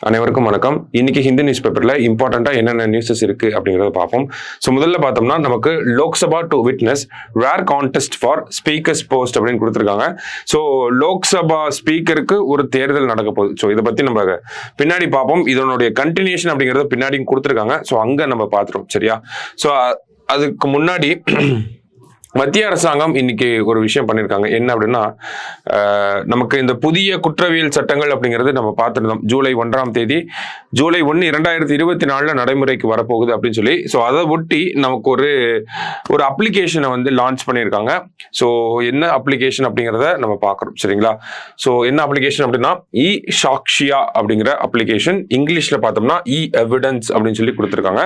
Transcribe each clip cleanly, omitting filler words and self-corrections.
அனைவருக்கும் வணக்கம். இன்னைக்கு ஹிந்து நியூஸ் பேப்பர்ல இம்பார்ட்டண்டா என்னென்ன நியூஸஸ் இருக்கு அப்படிங்கறத பார்ப்போம். ஸோ முதல்ல பார்த்தோம்னா நமக்கு Lok Sabha to witness rare contest for speaker's post அப்படின்னு கொடுத்துருக்காங்க. ஸோ லோக்சபா ஸ்பீக்கருக்கு ஒரு தேர்தல் நடக்க போகுது. ஸோ இதை பத்தி நம்ம பின்னாடி பார்ப்போம். இதனுடைய கண்டினியூஷன் அப்படிங்கறத பின்னாடி கொடுத்துருக்காங்க. ஸோ அங்க நம்ம பார்த்துரும். சரியா? ஸோ அதுக்கு முன்னாடி மத்திய அரசாங்கம் இன்னைக்கு ஒரு விஷயம் பண்ணியிருக்காங்க. என்ன அப்படின்னா, நமக்கு இந்த புதிய குற்றவியல் சட்டங்கள் அப்படிங்கிறது நம்ம பார்த்துருந்தோம். ஜூலை 1 ஜூலை 1 2024 நடைமுறைக்கு வரப்போகுது அப்படின்னு சொல்லி. ஸோ அதை ஒட்டி நமக்கு ஒரு அப்ளிகேஷனை வந்து லான்ச் பண்ணியிருக்காங்க. ஸோ என்ன அப்ளிகேஷன் அப்படிங்கிறத நம்ம பார்க்குறோம். சரிங்களா? ஸோ என்ன அப்ளிகேஷன் அப்படின்னா இ சாக்ஷியா அப்படிங்கிற அப்ளிகேஷன். இங்கிலீஷ்ல பார்த்தோம்னா இ எவிடன்ஸ் அப்படின்னு சொல்லி கொடுத்துருக்காங்க.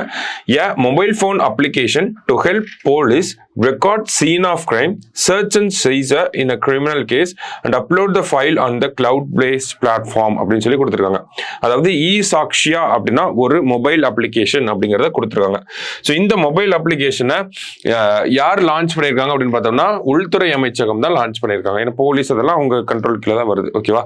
A mobile phone application to help police record scene of crime, search and seizure in a criminal case and upload the file on the cloud-based platform அப்படின்னு சொல்லி கொடுத்துருக்காங்க. அதாவது இ சாக்ஷியா அப்படின்னா ஒரு மொபைல் அப்ளிகேஷன் அப்படிங்கிறத கொடுத்துருக்காங்க. ஸோ இந்த மொபைல் அப்ளிகேஷனை யார் லான்ச் பண்ணியிருக்காங்க அப்படின்னு பார்த்தோம்னா உள்துறை அமைச்சகம் தான் லான்ச் பண்ணியிருக்காங்க. ஏன்னா போலீஸ் அதெல்லாம் அவங்க கண்ட்ரோல் கீழே தான் வருது. ஓகேவா?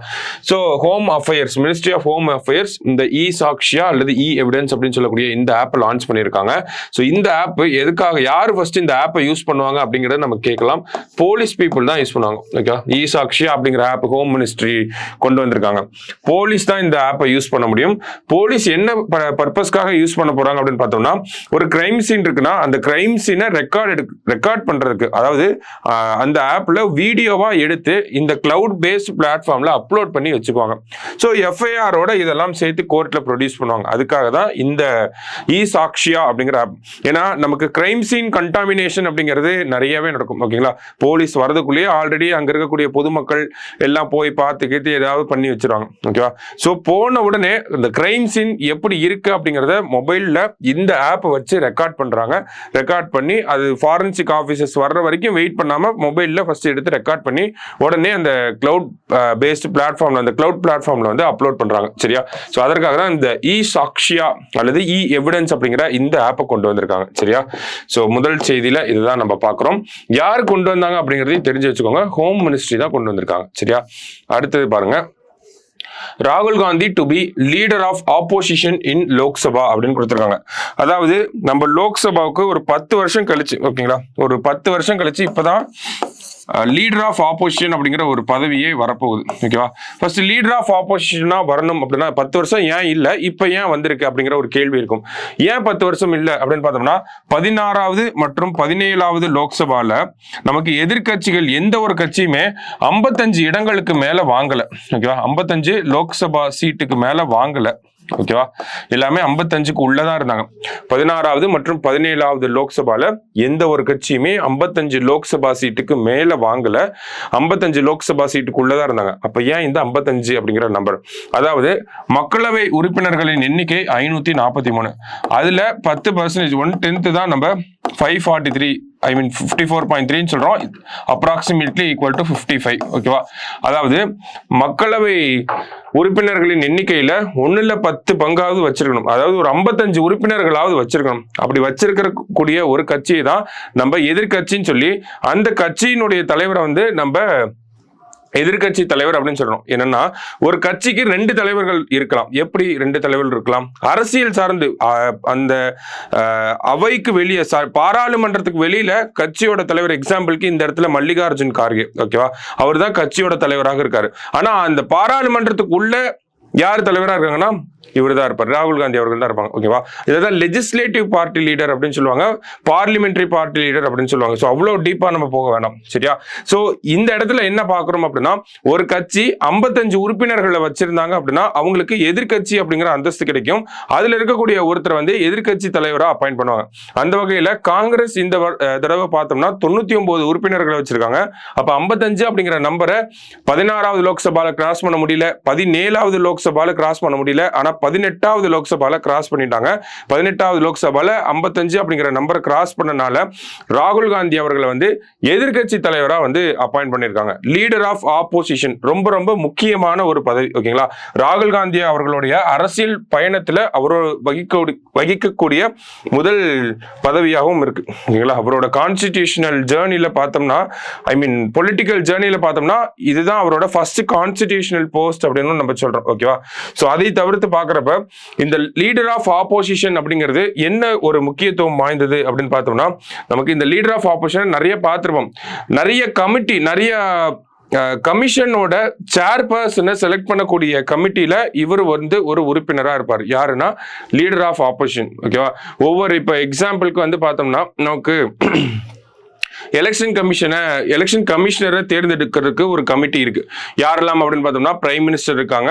So home affairs, ministry of home affairs இந்த இ சாக்ஷியா அல்லது இ எவிடன்ஸ் அப்படின்னு சொல்லக்கூடிய இந்த ஆப்பை லான்ச் பண்ணியிருக்காங்க. ஸோ இந்த ஆப் எதுக்காக, யார் ஃபர்ஸ்ட் இந்த ஆப்பை யூஸ் பண்ணுவாங்க அப்படிங்கறத நம்ம கேட்கலாம். போலீஸ் பீப்புள் தான் யூஸ் பண்ணுவாங்க. ஓகே, இ சாக்ஷியா அப்படிங்கிற ஆப் ஹோம் மினிஸ்ட்ரி கொண்டு வந்திருக்காங்க. போலீஸ் தான் இந்த ஆப்பை யூஸ் பண்ண முடியும். போலீஸ் என்ன பர்பஸ்க்காக யூஸ் பண்ண போறாங்க அப்படின்னு பார்த்தோம்னா, ஒரு கிரைம் சீன் இருக்குன்னா அந்த கிரைம் சீனை ரெக்கார்ட் பண்றதுக்கு, அதாவது அந்த ஆப்ல வீடியோவா எடுத்து இந்த கிளவுட் பேஸ்ட் பிளாட்ஃபார்ம்ல அப்லோட் பண்ணி வச்சுக்குவாங்க. ஸோ எஃப்ஐஆரோட இதெல்லாம் சேர்த்து கோர்ட்ல ப்ரொடியூஸ் பண்ணுவாங்க. அதுக்காக தான் இந்த இ சாக்ஷியா அப்படிங்கிற ஆப். ஏன்னா நமக்கு கிரைம் சீன் கண்டாமினேஷன் அப்படிங்கிறது நிறையவே நடக்கும். ஓகேங்களா? போலீஸ் வரதுக்குள்ளேயே ஆல்ரெடி அங்க இருக்கக்கூடிய பொதுமக்கள் எல்லாம் போய் பார்த்து ஏதாவது பண்ணி வச்சிருவாங்க. ஓகேவா? ஸோ போன உடனே இந்த கிரைம் சீன் எப்படி இருக்கு அப்படிங்கிறத மொபைல்ல இந்த ஆப்பை வச்சு ரெக்கார்ட் பண்றாங்க. ரெக்கார்ட் பண்ணி அது ஃபாரன்சிக் ஆஃபீஸர்ஸ் வர்ற வரைக்கும் வெயிட் பண்ணாம மொபைல்ல ஃபர்ஸ்ட் எடுத்து ரெக்கார்ட் பண்ணி உடனே அந்த கிளவுட் பேஸ்ட் பிளாட்ஃபார்ம்ல, அந்த கிளவுட் பிளாட்ஃபார்ம்ல வந்து அப்லோட் பண்றாங்க. சரியா? ஸோ அதற்காக தான் இந்த இ சாக்ஷியா அல்லது இ எவிடன்ஸ் அப்படிங்கிற இந்த ஆப்பை கொண்டு வந்திருக்காங்க. சரியா? ஸோ முதல் செய்தியில இதுதான் நம்ம பார்க்கிறோம். யார் கொண்டு வந்தாங்க அப்படிங்கறதையும் தெரிஞ்சு வச்சுக்கோங்க. ஹோம் மினிஸ்ட்ரி தான் கொண்டு வந்திருக்காங்க. சரியா? அடுத்தது பாருங்க, ராகுல் Gandhi to be leader of opposition in Lok Sabha அப்படின்னு கொடுத்துருக்காங்க. அதாவது நம்ம லோக்சபாவுக்கு ஒரு 10 வருஷம் கழிச்சு, ஓகேங்களா, ஒரு 10 வருஷம் கழிச்சு இப்பதான் லீடர் ஆஃப் ஆப்போசிஷன் அப்படிங்கிற ஒரு பதவியே வரப்போகுது. ஓகேவா? ஃபர்ஸ்ட் லீடர் ஆஃப் ஆப்போசிஷனா வரணும் அப்படின்னா 10 வருஷம் ஏன் இல்லை, இப்போ ஏன் வந்திருக்கு அப்படிங்கிற ஒரு கேள்வி இருக்கும். ஏன் 10 வருஷம் இல்லை அப்படின்னு பார்த்தோம்னா, 16வது மற்றும் 17வது லோக்சபால நமக்கு எதிர்கட்சிகள் எந்த ஒரு கட்சியுமே 55 இடங்களுக்கு மேல வாங்கல. ஓகேவா? 55 லோக்சபா சீட்டுக்கு மேல வாங்கல. ஓகேவா? எல்லாமே 55க்கு உள்ளதான் இருந்தாங்க. 16வது மற்றும் 17வது லோக்சபால எந்த ஒரு கட்சியுமே 55 லோக்சபா சீட்டுக்கு மேல வாங்கல. 55 லோக்சபா சீட்டுக்கு உள்ளதான் இருந்தாங்க. அப்ப ஏன் இந்த 55 அப்படிங்கிற நம்பர்? அதாவது மக்களவை உறுப்பினர்களின் எண்ணிக்கை 543. அதுல 10%, 1/10 தான் நம்ம 543, 54.3 சொல்றோம். Approximately equal to 55. ஓகேவா? அதாவது மக்களவை உறுப்பினர்களின் எண்ணிக்கையில 1/10 பங்காவது வச்சிருக்கணும். அதாவது ஒரு 55 உறுப்பினர்களாவது வச்சிருக்கணும். அப்படி வச்சிருக்கிற கூடிய ஒரு கட்சியை தான் நம்ம எதிர்கட்சின்னு சொல்லி, அந்த கட்சியினுடைய தலைவரை வந்து நம்ம எதிர்கட்சி தலைவர் அப்படின்னு சொல்றோம். என்னன்னா, ஒரு கட்சிக்கு 2 தலைவர்கள் இருக்கலாம். எப்படி 2 தலைவர்கள் இருக்கலாம்? அரசியல் சார்ந்து அந்த அவைக்கு வெளியே, பாராளுமன்றத்துக்கு வெளியில கட்சியோட தலைவர், எக்ஸாம்பிளுக்கு இந்த இடத்துல மல்லிகார்ஜுன் கார்கே, ஓகேவா, அவர் தான் கட்சியோட தலைவராக இருக்காரு. ஆனா அந்த பாராளுமன்றத்துக்கு உள்ள யார் தலைவரா இருக்காங்கன்னா இவர் தான் இருப்பார், ராகுல் காந்தி அவர்கள் தான் இருப்பாங்க. ஓகேவா? இதான் லெஜிஸ்லேட்டிவ் பார்ட்டி லீடர் அப்படின்னு சொல்லுவாங்க, பார்லிமெண்டரி பார்ட்டி லீடர் அப்படின்னு சொல்லுவாங்க. ஸோ அவ்வளோ டீப்பா நம்ம போக வேண்டாம். சரியா? ஸோ இந்த இடத்துல என்ன பார்க்குறோம் அப்படின்னா, ஒரு கட்சி 55 உறுப்பினர்களை வச்சிருந்தாங்க அப்படின்னா அவங்களுக்கு எதிர்கட்சி அப்படிங்கிற அந்தஸ்து கிடைக்கும். அதுல இருக்கக்கூடிய ஒருத்தர் வந்து எதிர்கட்சி தலைவராக அப்பாயிண்ட் பண்ணுவாங்க. அந்த வகையில காங்கிரஸ் இந்த தடவை பார்த்தோம்னா 99 உறுப்பினர்களை வச்சிருக்காங்க. அப்ப 55 அப்படிங்கிற நம்பரை 16வது லோக்சபால கிராஸ் பண்ண முடியல, 17வது லோக்சபால கிராஸ் பண்ண முடியல, ஆனா 18வது லோக்சபால கிராஸ் பண்ணிட்டாங்க. 18வது லோக்சபால 55 அப்படிங்கிற நம்பர் கிராஸ் பண்ணனால ராகுல் காந்தி அவர்களை வந்து எதிர்கட்சி தலைவரா வந்து அப்பாயிண்ட் பண்ணிருக்காங்க. லீடர் ஆஃப் ஆப்போசிஷன் ரொம்ப ரொம்ப முக்கியமான ஒரு பதவி. ஓகேங்களா? ராகுல் காந்தி அவர்களுடைய அரசியல் பயணத்துல அவரோட வகிக்கக்கூடிய முதல் பதவியாகவும் இருக்கு. ஓகேங்களா? அவரோட கான்ஸ்டிடியூஷனல் ஜேர்னில பார்த்தோம்னா, பொலிட்டிக்கல் ஜேர்னில பார்த்தோம்னா இதுதான் அவரோட ஃபர்ஸ்ட் கான்ஸ்டிடியூஷனல் போஸ்ட் அப்படின்னு நம்ம சொல்றோம். ஓகேவா? ஓகேவா. ஸோ அதை தவிர்த்து பார்க்குறப்ப இந்த லீடர் ஆஃப் ஆப்போசிஷன் அப்படிங்கிறது என்ன ஒரு முக்கியத்துவம் வாய்ந்தது அப்படின்னு பார்த்தோம்னா, நமக்கு இந்த லீடர் ஆஃப் ஆப்போசிஷன் நிறைய பார்த்துருப்போம். நிறைய கமிட்டி, நிறைய கமிஷனோட சேர்பர்சனை செலக்ட் பண்ணக்கூடிய கமிட்டியில இவர் வந்து ஒரு உறுப்பினராக இருப்பார். யாருன்னா லீடர் ஆஃப் ஆப்போசிஷன். ஓகேவா. ஒவ்வொரு இப்போ எக்ஸாம்பிளுக்கு வந்து பார்த்தோம்னா, நமக்கு எலெக்ஷன் கமிஷனரை தேர்ந்தெடுக்கிறதுக்கு ஒரு கமிட்டி இருக்கு. யாரெல்லாம் அப்படின்னு பார்த்தோம்னா, பிரைம் மினிஸ்டர் இருக்காங்க,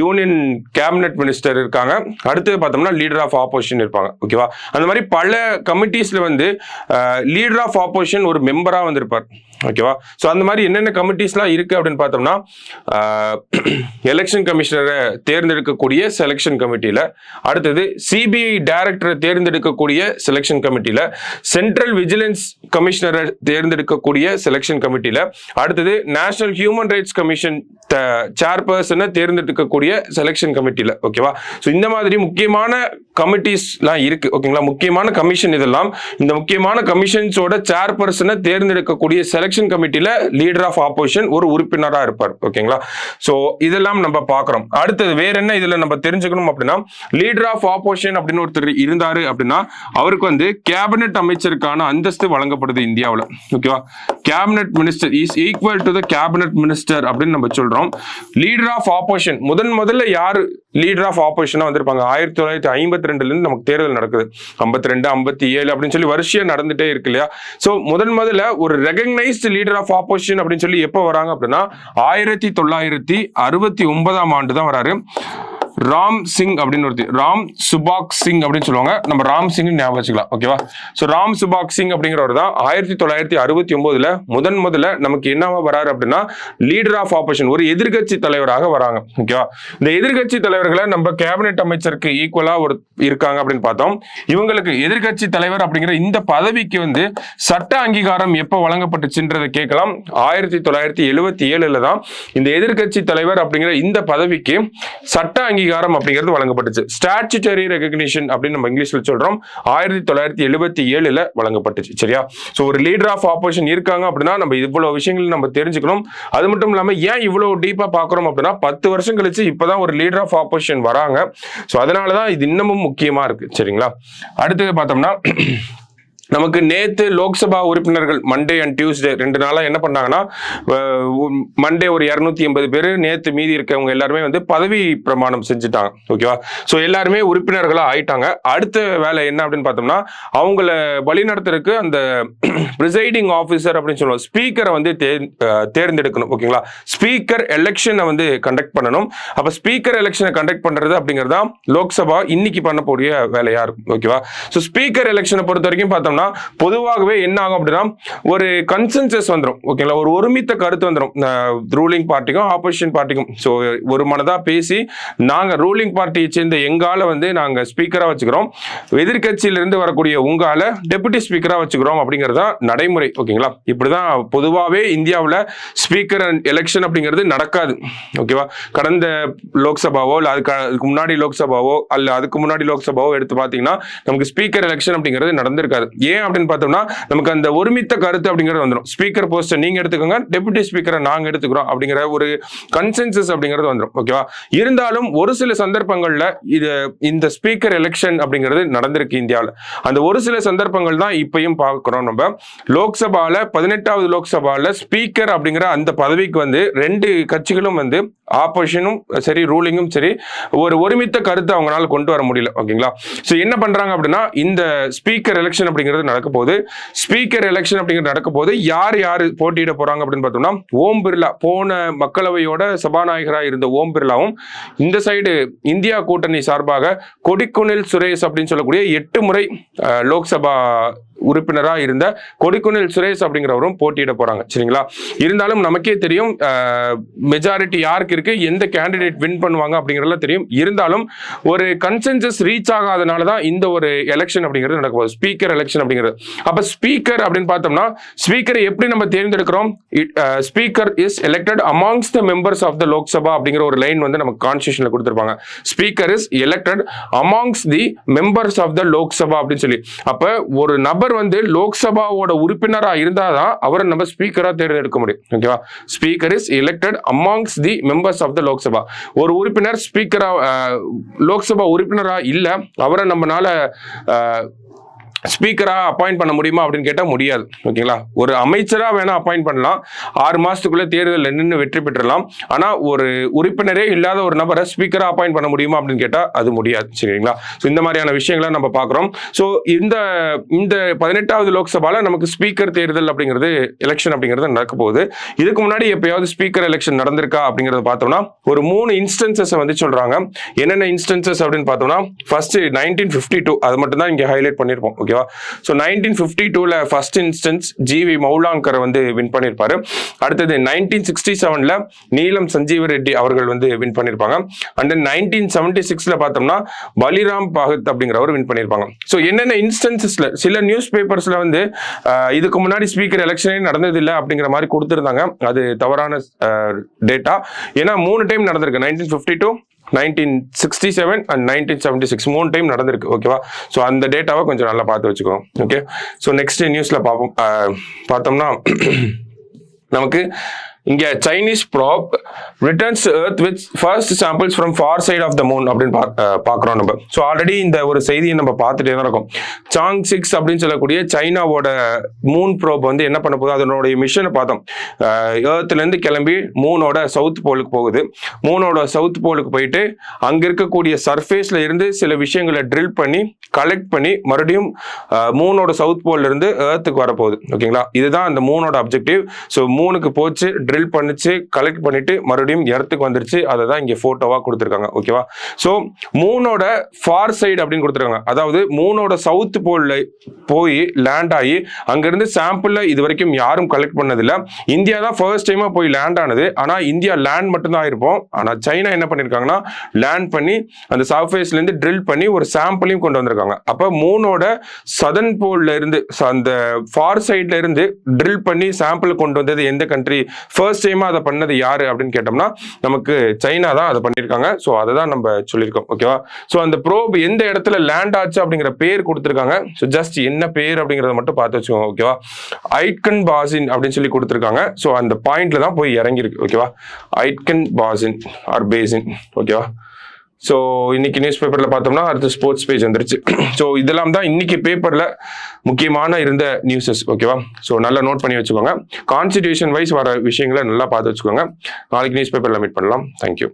யூனியன் கேபினட் மினிஸ்டர் இருக்காங்க, அடுத்து பார்த்தோம்னா லீடர் ஆஃப் ஆப்போசிஷன் இருப்பாங்க. ஓகேவா. அந்த மாதிரி பல கமிட்டிஸ்ல வந்து லீடர் ஆஃப் ஆப்போசிஷன் ஒரு மெம்பரா வந்திருப்பார். ஓகேவா. ஸோ அந்த மாதிரி என்னென்ன கமிட்டிஸ்லாம் இருக்கு அப்படின்னு பார்த்தோம்னா, எலெக்ஷன் கமிஷனரை தேர்ந்தெடுக்கக்கூடிய செலெக்ஷன் கமிட்டியில, அடுத்தது சிபிஐ டைரக்டரை தேர்ந்தெடுக்கக்கூடிய செலெக்ஷன் கமிட்டியில, சென்ட்ரல் விஜிலன்ஸ் கமிஷனரை தேர்ந்தெடுக்கக்கூடிய செலெக்ஷன் கமிட்டியில, அடுத்தது நேஷனல் ஹியூமன் ரைட்ஸ் கமிஷன் சேர்பர்சனை தேர்ந்தெடுக்கக்கூடிய செலெக்ஷன் கமிட்டியில. ஓகேவா. ஸோ இந்த மாதிரி முக்கியமான கமிட்டிஸ்லாம் இருக்கு. ஓகேங்களா. முக்கியமான கமிஷன் இதெல்லாம். இந்த முக்கியமான கமிஷன்ஸோட சேர்பர்சனை தேர்ந்தெடுக்கக்கூடிய செலெக்ஷன் கமிட்டியில லீடர் ஆஃப் ஆப்போசிஷன் ஒரு உறுப்பினரா இருப்பார். ஓகேங்களா. சோ இதெல்லாம் நம்ம பார்க்கிறோம். அடுத்தது வேற என்ன இதுல நம்ம தெரிஞ்சுக்கணும் அப்படின்னா, லீடர் ஆஃப் ஆப்போசிஷன் அப்படின்னு ஒருத்தர் இருந்தாரு அப்படின்னா, அவருக்கு வந்து கேபினெட் அமைச்சருக்கான அந்தஸ்து வழங்கப்படுது இந்தியாவில். ஓகேவா. Cabinet minister is equal to the cabinet minister அப்படின்னு நம்ம சொல்றோம். லீடர் ஆஃப் ஆப்போசிஷன் முதல்ல யாரு லீடர் ஆஃப் ஆப்போசிஷனா வந்திருப்பாங்க? 1952 இருந்து நமக்கு தேர்தல் நடக்குது. 52, 57 அப்படின்னு சொல்லி வரிசையா நடந்துட்டே இருக்கு இல்லையா. சோ முதல்ல ஒரு ரெகக்னைஸ்ட் லீடர் ஆஃப் ஆப்போசிஷன் அப்படின்னு சொல்லி எப்போ வராங்க அப்படின்னா, 1969ஆம் ஆண்டு தான் வராரு. ராம் சிங் அப்படின்னு ஒருத்தர், ராம் சுபாக் சிங் அப்படின்னு சொல்லுவாங்க. நம்ம ராம் சிங் ஞாபகம் வச்சுக்கலாம். ஓகேவா. ஸோ ராம் சுபாக் சிங் அப்படிங்கிறவர் தான் 1969 முதல்ல நமக்கு என்னவா வராரு அப்படின்னா, லீடர் ஆஃப் ஆப்போசிஷன், ஒரு எதிர்கட்சி தலைவராக வராங்க. ஓகேவா. இந்த எதிர்கட்சி தலைவர்களை நம்ம கேபினெட் அமைச்சருக்கு ஈக்குவலா இருக்காங்க அப்படின்னு பார்த்தோம். இவங்களுக்கு எதிர்கட்சி தலைவர் அப்படிங்கிற இந்த பதவிக்கு வந்து சட்ட அங்கீகாரம் எப்போ வழங்கப்பட்டுச்சுன்றதை கேட்கலாம். 1977 தான் இந்த எதிர்கட்சி தலைவர் அப்படிங்கிற இந்த பதவிக்கு சட்ட அங்கீகாரம் அப்படிங்கிறது வழங்கப்பட்டுச்சு. ஸ்டாட்யூட்டரி ரெகக்னிஷன் அப்படின்னு நம்ம இங்கிலீஷ்ல சொல்றோம். 1977 வழங்கப்பட்டுச்சு. சரியா. சோ ஒரு லீடர் ஆஃப் ஆப்போசிஷன் இருக்காங்க அப்படின்னா நம்ம இவ்வளவு விஷயங்கள் நம்ம தெரிஞ்சுக்கணும். அது மட்டும் இல்லாம ஏன் இவ்வளவு டீப்பா பாக்குறோம் அப்படின்னா, 10 வருஷம் கழிச்சு இப்பதான் ஒரு லீடர் ஆஃப் ஆப்போசிஷன் வராங்க. சோ அதனாலதான் இது இன்னமும் முக்கியமா இருக்கு. சரிங்களா. அடுத்தது பார்த்தோம்னா, நமக்கு நேத்து லோக்சபா உறுப்பினர்கள் மண்டே அண்ட் டியூஸ்டே 2 நாளா என்ன பண்ணாங்கன்னா, மண்டே ஒரு 280 பேர், நேத்து மீதி இருக்கவங்க எல்லாருமே வந்து பதவி பிரமாணம் செஞ்சுட்டாங்க. ஓகேவா. ஸோ எல்லாருமே உறுப்பினர்களா ஆயிட்டாங்க. அடுத்த வேலை என்ன அப்படின்னு பார்த்தோம்னா, அவங்கள வழிநடத்துறதுக்கு அந்த பிரிசைடிங் ஆஃபீஸர் அப்படின்னு சொல்லுவோம், ஸ்பீக்கரை வந்து தேர்ந்தெடுக்கணும். ஓகேங்களா. ஸ்பீக்கர் எலெக்ஷனை வந்து கண்டக்ட் பண்ணணும். அப்ப ஸ்பீக்கர் எலெக்ஷனை கண்டக்ட் பண்றது அப்படிங்கிறதா லோக்சபா இன்னைக்கு பண்ணக்கூடிய வேலையா இருக்கும். ஓகேவா. ஸோ ஸ்பீக்கர் எலெக்ஷனை பொறுத்த வரைக்கும் பார்த்தோம்னா, பொதுவாகவே என்ன ஆகும் அப்படின்னா, ஒரு கன்சென்சஸ் வந்துடும். ஓகேங்களா. ஒரு ஒருமித்த கருத்து வந்துடும் ரூலிங் பார்ட்டிக்கும் ஆப்போசிஷன் பார்ட்டிக்கும். ஸோ ஒரு மனதா பேசி, நாங்க ரூலிங் பார்ட்டியை சேர்ந்த எங்கால வந்து நாங்க ஸ்பீக்கரா வச்சுக்கிறோம், எதிர்கட்சியிலிருந்து வரக்கூடிய உங்கால டெபுட்டி ஸ்பீக்கரா வச்சுக்கிறோம் அப்படிங்கிறதா நடைமுறை. ஓகேங்களா. இப்படிதான் பொதுவாகவே இந்தியாவில் ஸ்பீக்கர் எலெக்ஷன் அப்படிங்கிறது நடக்காது. ஓகேவா. கடந்த லோக்சபாவோ இல்ல அதுக்கு முன்னாடி லோக்சபாவோ அல்ல அதுக்கு முன்னாடி லோக்சபாவோ எடுத்து பார்த்தீங்கன்னா, நமக்கு ஸ்பீக்கர் எலெக்ஷன் அப்படிங்கிறது நடந்திருக்காது. ஏன் அப்படின்னு பார்த்தோம்னா, நமக்கு அந்த ஒருமித்த கருத்து அப்படிங்கிறது வந்துடும். ஸ்பீக்கர் போஸ்ட்டை நீங்க எடுத்துக்கோங்க, டெபுட்டி ஸ்பீக்கரை நாங்க எடுத்துக்கிறோம் அப்படிங்கிற ஒரு கன்சென்சஸ் அப்படிங்கிறது வந்துடும். ஓகேவா. இருந்தாலும் ஒரு சில சந்தர்ப்பங்கள்ல இந்த ஸ்பீக்கர் எலெக்ஷன் அப்படிங்கிறது நடந்திருக்கு இந்தியாவில். அந்த ஒரு சில சந்தர்ப்பங்கள் தான் இப்பயும் பார்க்கிறோம். நம்ம லோக்சபால 18வது லோக்சபால ஸ்பீக்கர் அப்படிங்கிற அந்த பதவிக்கு வந்து 2 கட்சிகளும் வந்து ஆப்போசிஷனும் சரி ரூலிங்கும் சரி ஒரு ஒருமித்த கருத்தை அவங்களால கொண்டு வர முடியல. ஓகேங்களா. ஸோ என்ன பண்றாங்க அப்படின்னா, இந்த ஸ்பீக்கர் எலெக்ஷன் அப்படிங்கிறது நடக்க போகுது. ஸ்பீக்கர் எலெக்ஷன் அப்படிங்கிறது நடக்க போது யார் போட்டியிட போறாங்க அப்படின்னு பார்த்தோம்னா, ஓம் பிர்லா, போன மக்களவையோட சபாநாயகராக இருந்த ஓம் பிர்லாவும், இந்த சைடு இந்தியா கூட்டணி சார்பாக கொடிக்குனில் சுரேஷ் அப்படின்னு சொல்லக்கூடிய 8 முறை லோக்சபா உறுப்பினராக இருந்த கொடிக்குனில் சுரேஷ் அப்படிங்கிறவரும் போட்டியிட போறாங்க. சரிங்களா. இருந்தாலும் நமக்கே தெரியும் மெஜாரிட்டி யாருக்கு இருக்கு, எந்த கேண்டிடேட் வின் பண்ணுவாங்க அப்படிங்கறதெல்லாம் தெரியும். இருந்தாலும் ஒரு கன்சென்சஸ் ரீச் ஆகாதனால தான் இந்த ஒரு எலெக்ஷன் அப்படிங்கிறது நடக்க போகுது, ஸ்பீக்கர் எலெக்ஷன் அப்படிங்கிறது. அப்ப ஸ்பீக்கர் அப்படின்னு பார்த்தோம்னா, ஸ்பீக்கரை எப்படி நம்ம தேர்ந்தெடுக்கிறோம்? Speaker is elected amongst the members of the Lok Sabha அப்படிங்கிற ஒரு லைன் வந்து நமக்கு கான்ஸ்டிடியூஷன்ல கொடுத்திருப்பாங்க. Speaker is elected amongst the members of the Lok Sabha அப்படின்னு சொல்லி. அப்ப ஒரு நபர் வந்து லோக்சபாவோட உறுப்பினரா இருந்தாதான் அவரை நம்ம ஸ்பீக்கரா தேர்ந்தெடுக்க முடியும். ஓகேவா? Speaker is elected amongst the members of the Lok Sabha. ஒரு உறுப்பினர் ஸ்பீக்கரா லோக்சபா உறுப்பினரா இல்ல, அவரை நம்மனால ஸ்பீக்கரா அப்பாயிண்ட் பண்ண முடியுமா அப்படின்னு கேட்டா முடியாது. ஓகேங்களா? ஒரு அமைச்சரா வேணா அப்பாயிண்ட் பண்ணலாம், 6 மாசத்துக்குள்ள தேர்தல் நின்று வெற்றி பெற்றலாம். ஆனா ஒரு உறுப்பினரே இல்லாத ஒரு நபரை ஸ்பீக்கரா அப்பாயிண்ட் பண்ண முடியுமா அப்படின்னு கேட்டா அது முடியாது. சரிங்களா? ஸோ இந்த மாதிரியான விஷயங்களை நம்ம பார்க்குறோம். ஸோ இந்த 18வது லோக்சபால நமக்கு ஸ்பீக்கர் தேர்தல் அப்படிங்கிறது, எலெக்ஷன் அப்படிங்கிறது நடக்க போகுது. இதுக்கு முன்னாடி எப்பயாவது ஸ்பீக்கர் எலெக்ஷன் நடந்திருக்கா அப்படிங்கறத பார்த்தோம்னா ஒரு 3 இன்ஸ்டன்சஸ் வந்து சொல்றாங்க. என்னென்ன இன்ஸ்டன்சஸ் அப்படின்னு பார்த்தோம்னா, ஃபர்ஸ்ட் 1952, அது மட்டும் தான் இங்க ஹைலைட் பண்ணிருப்போம். ஓகேவா? So 1952ல first instance GV Mavalankar வந்து வின் பண்ணியிருப்பாரு. அடுத்தது 1967ல நீலம் சஞ்சீவ ரெட்டி அவர்கள் வந்து வின் பண்ணியிருப்பாங்க. அண்ட் தென் 1976ல பார்த்தோம்னா பலிராம் பாகத் அப்படிங்கிறவர் வின் பண்ணியிருப்பாங்க. ஸோ என்னென்ன இன்ஸ்டன்சஸ்ல சில நியூஸ் பேப்பர்ஸ்ல வந்து இதுக்கு முன்னாடி ஸ்பீக்கர் எலெக்ஷனே நடந்ததில்லை அப்படிங்கிற மாதிரி கொடுத்துருந்தாங்க. அது தவறான டேட்டா. ஏன்னா 3 டைம் நடந்திருக்கு. 1952, 1967 and 1976 3 டைம் நடந்திருக்கு. ஓகேவா? ஸோ அந்த டேட்டாவை கொஞ்சம் நல்லா பார்த்து வச்சுக்கோங்க. ஓகே, ஸோ நெக்ஸ்ட் நியூஸ்ல பார்த்தோம்னா நமக்கு இங்க Chinese probe returns Earth with first samples from far side of the moon அப்படின்னு பார்க்குறோம் நம்ம. ஸோ ஆல்ரெடி இந்த ஒரு செய்தியை நம்ம பார்த்துட்டே தான் இருக்கோம். சாங் 6 அப்படின்னு சொல்லக்கூடிய சைனாவோட மூன் ப்ரோப் வந்து என்ன பண்ண போகுது, அதனுடைய மிஷனை பார்த்தோம். எர்த்லேருந்து கிளம்பி மூனோட சவுத் போலுக்கு போகுது. மூனோட சவுத் போலுக்கு போயிட்டு அங்கே இருக்கக்கூடிய சர்ஃபேஸ்ல இருந்து சில விஷயங்களை ட்ரில் பண்ணி கலெக்ட் பண்ணி மறுபடியும் மூனோட சவுத் போல்ல இருந்து எர்த்துக்கு வரப்போகுது. ஓகேங்களா? இதுதான் அந்த மூனோட அப்ஜெக்டிவ். ஸோ மூனுக்கு போச்சு, ட்ரில் பண்ணிச்சு, கலெக்ட் பண்ணிட்டு மறுபடியும் எர்த்துக்கு வந்துருச்சு. அதை தான் இங்க போட்டோவா கொடுத்துருக்காங்க. ஓகேவா? ஸோ மூனோட ஃபார் சைடு அப்படின்னு கொடுத்துருக்காங்க. அதாவது மூனோட சவுத் போல்ல போய் லேண்ட் ஆகி அங்கிருந்து சாம்பிள்ல இது வரைக்கும் யாரும் கலெக்ட் பண்ணதில்ல. இந்தியா தான் ஃபர்ஸ்ட் டைமா போய் லேண்ட் ஆனது. ஆனா இந்தியா லேண்ட் மட்டும்தான் ஆயிருப்போம். ஆனா சைனா என்ன பண்ணிருக்காங்கன்னா லேண்ட் பண்ணி அந்த சர்ஃபேஸ்ல இருந்து ட்ரில் பண்ணி ஒரு சாம்பிளையும் கொண்டு வந்திருக்காங்க. அப்ப மூனோட சதர்ன் போல்ல இருந்து அந்த ஃபார் சைட்ல இருந்து ட்ரில் பண்ணி சாம்பிள் கொண்டு வந்தது எந்த கண்ட்ரி, ஃபர்ஸ்ட் டைமா அதை பண்ணது யாரு அப்படின்னு கேட்டோம்னா நமக்கு சைனா தான் அதை பண்ணிருக்காங்க. ஸோ அதை தான் நம்ம சொல்லியிருக்கோம். ஓகேவா? ஸோ அந்த ப்ரோப் எந்த இடத்துல லேண்ட் ஆச்சு அப்படிங்கிற பேர் கொடுத்துருக்காங்க. ஸோ ஜஸ்ட் என்ன பேர் அப்படிங்கிறத மட்டும் பார்த்து வச்சுக்கோங்க. ஓகேவா? ஐட்கன் பாசின் அப்படின்னு சொல்லி கொடுத்துருக்காங்க. ஸோ அந்த பாயிண்ட்ல தான் போய் இறங்கியிருக்கு. ஓகேவா? ஐட்கன் பாசின் ஆர் பேசின். ஓகேவா? ஸோ இன்னைக்கு நியூஸ் பேப்பர்ல பார்த்தோம்னா அடுத்து ஸ்போர்ட்ஸ் பேஜ் வந்துருச்சு. ஸோ இதெல்லாம் தான் இன்னைக்கு பேப்பர்ல முக்கியமான இருந்த நியூஸஸ். ஓகேவா? ஸோ நல்லா நோட் பண்ணி வச்சுக்கோங்க. கான்ஸ்டிடியூஷன் வைஸ் வர விஷயங்களை நல்லா பார்த்து வச்சுக்கோங்க. நாளைக்கு நியூஸ் பேப்பர்ல மீட் பண்ணலாம். தேங்க்யூ.